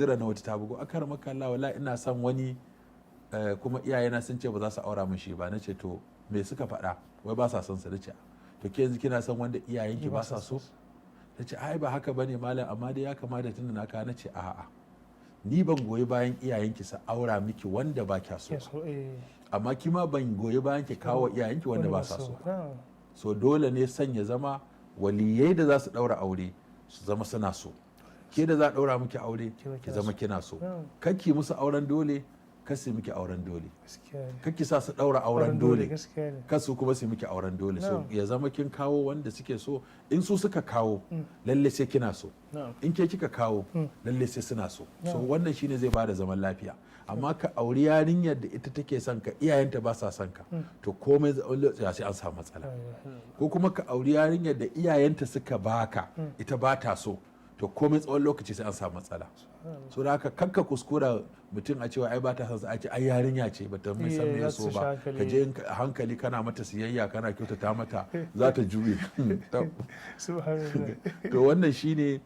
yanzu na wata ta bugo akar maka Allah wallahi ina son wani kuma iyayena sun ce ba za su aura min shi ba. Nace to me suka faɗa wai ba sa son sa. Nace to ke yanzu kina son wanda iyayenki ba sa so? Nace ai ba haka bane malam, amma dai ya kamata tunda na ka. Nace a'a ni ban goyi bayan iyayenki su aura miki wanda ba kya so, amma kima ban goyi bayan ki kawo iyayenki wanda ba sa so. So dole ne son ya zama waliyai da za su daura aure su zama suna so, ke da za a daura miki aure ki zama kina so. Kakki musu auren dole, kasi miki auren dole. Kakki sa su daura auren dole, kasu kuma su miki auren dole. So ya zama kin kawo wanda suke so, in su suka kawo lalle sai kina so, in ke kika kawo lalle sai suna so. So wannan shine zai bada zaman lafiya. Amma ka auri yarinyar da ita take son ka iyayenta ba sa son ka, to komai sai an samu matsala. Ko kuma ka auri yarinyar da iyayenta suka baka ita ba ta so, to komai tsawon lokaci sai an samu matsala. So da haka kanka kuskura mutum a cewa ai ba ta san a ce ai yarinya ce ba ta mai san me so ba, ka je hankali kana mata siyayya kana kyautata mata za ta juye. To wannan shine